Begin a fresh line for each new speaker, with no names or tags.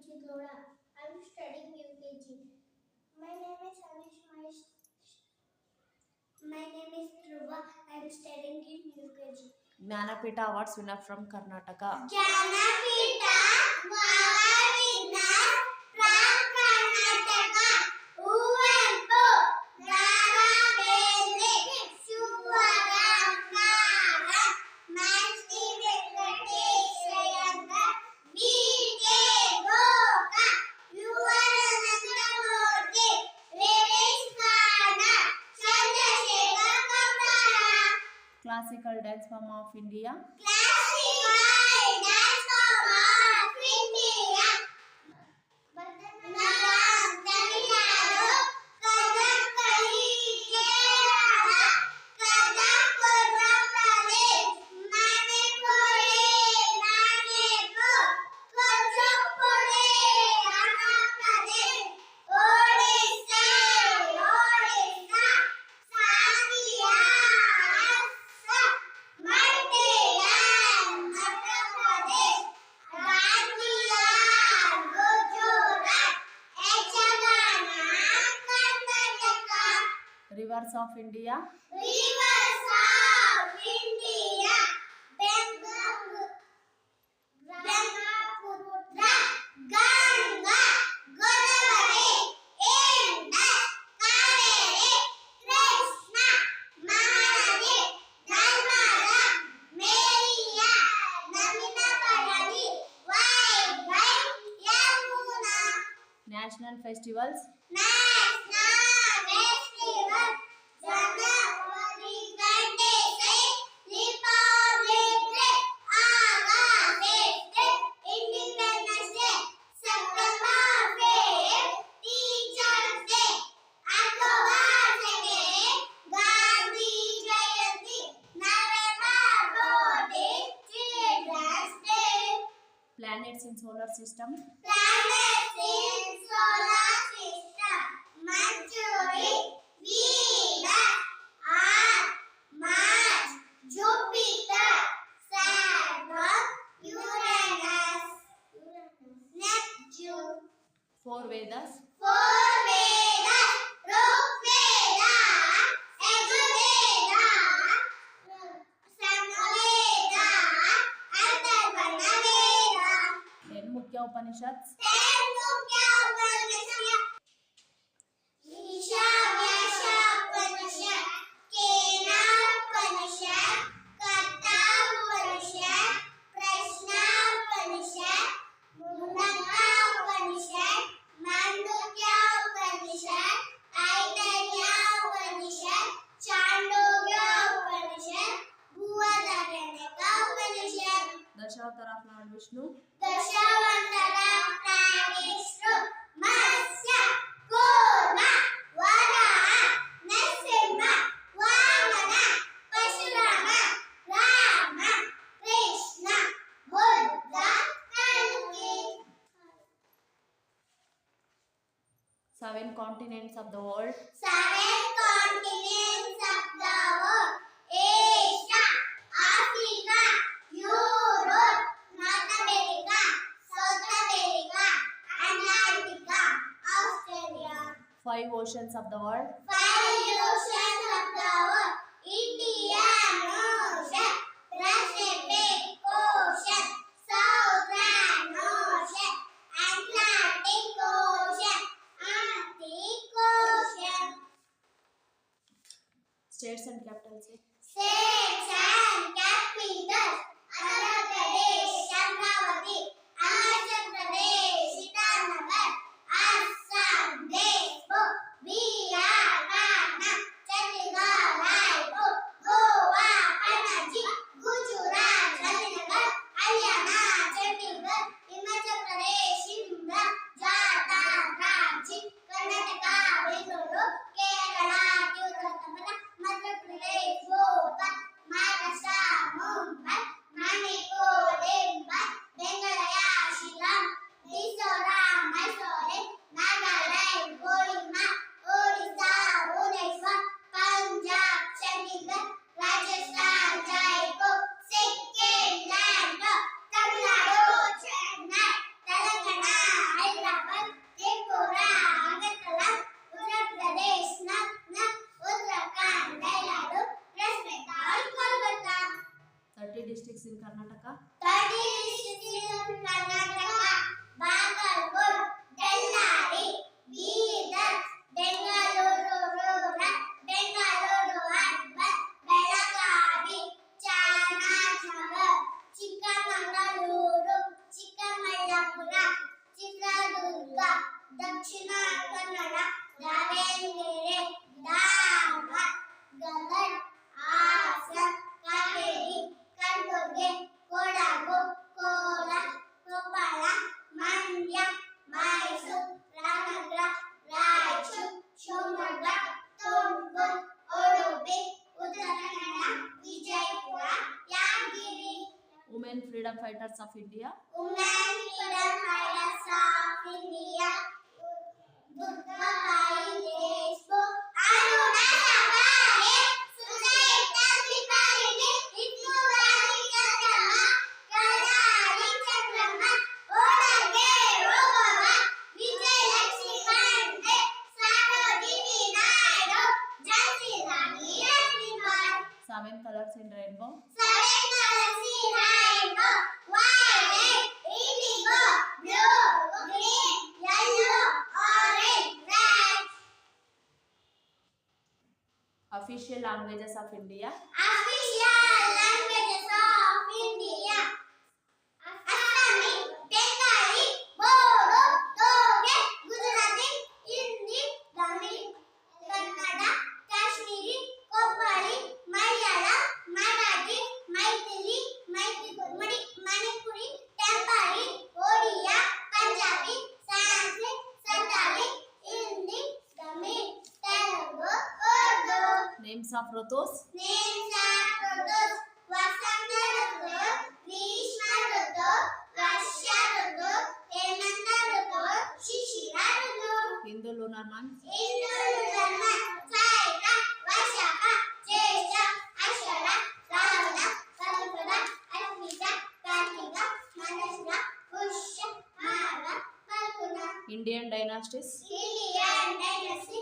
Buchigoda. I am studying UKG. My name is Anish. My name is Dhruva. I am studying in UKG.
Jnanapita Awards winner from Karnataka.
Jnanapita Award winner from Karnataka. Kuvenpu Raghavendra Shubharamkara Mansi Venkatesayanga B.K. Goka Yuvananandamurti Revis Khana Chandrasekhar Kapara.
Classical dance form of India.
Classical dance form of India. Bharatanatyam, Tamil Nadu, Kathakali, Kerala, Kathak Andhra Pradesh, Manipuri, Manipur, Kuchipudi, Andhra Pradesh, Odisha, Sanglia, Assam, Madhya Pradesh, Rajasthan, Gujarat, Yajna, Karnataka.
Rivers of India.
Rivers of India. Brahmaputra, Ganga, Godavari, Indus, Kaveri, Krishna, Mahanadi, Narmada, Meriya, Naminapalani, Vaigai, Yamuna.
National festivals.
National Festival, Janavari 26, Republic Day, August 8, Independence Day, September 5, Teachers Day, October 2nd, Gandhi Jayanti, November 14, Children's Day.
Planets in solar system.
Planets in solar system: Mercury, Venus, Earth, Mars, Jupiter, Saturn, Uranus, Neptune.
4 Vedas.
4 Vedas: Rigveda, Yajurveda, Samaveda, Atharvana Veda.
10 Mukhya Upanishads.
10 Mukhya Upanishads. Ishavasya Upanishad, Kena Upanishad, Katha Upanishad, Prashna Upanishad, Mundaka Upanishad, Mandukya Upanishad, Aitanya Upanishad, Chandogya Upanishad, Bhuvadaranyaka Upanishad.
Dashavatara of Lord Vishnu.
Dashavantara Vishnu, Matsya, Kurma, Varaha, Narasimha, Vamana, Parshurama, Rama, Krishna, Buddha, Kalki.
7 continents of the world.
7 continents of the world: Asia, Africa, Europe, North America, South America, Antarctica, Australia.
5 oceans of the world.
5 oceans of the world: Indian Ocean, Pacific Ocean, Southern Ocean, Atlantic Ocean, Arctic Ocean.
States and capitals.
States and capitals: Andhra Pradesh, Amravati, Arunachal Pradesh, Itanagar, Assam, Dispur, Bihar, Patna, Chandigarh, Raipur, Goa, Panaji, Gujarat, Gandhinagar, Haryana, Chandigarh, Himachal Pradesh, Shimla, Jharkhand, Ranchi, Karnataka, Bengaluru, Kerala, Tirupati, Madhya Pradesh, Goa.
fighters of India.
Women freedom fighters of India. Durga Bai Deshmukh. Aruna Sabale. Sujaita Tripathi. Hindu Rani Chandrama. Kalani Chandrama. Odage Obama. Vijay Lakshmi Pandey. Sarojini Naidu. Jhansi Rani Lakshmibai.
7 colors in rainbow.
Seven colors in rainbow. Violet, indigo, blue, green, yellow, orange, red.
Official languages of India.
Official languages of India. Assami, Bengali, Bodo, Doge, Gujarati, Hindi, Tamil, Kannada, Kashmiri, Kopali, Malayalam, Marathi, Maithili, Manipuri, Tempari, Odia, Punjabi, Sanskrit, Santali, Hindi, Tamil, Telugu, Urdu.
Names of Rutus.
Names of Rutus: Vasanta Rutu, Grishma Rutu, Varsha Rutu, Hemanta Rutu, Shishira Rutu.
Hindu lunar months.
Hindu lunar months: Chaitra, Vaishakha, Jyeshtha, Ashada, Shravana, Bhadrapada, Ashvita, Kartika, Margashira, Pushya, Magha, Falguna.
Indian dynasties.
Indian dynasty: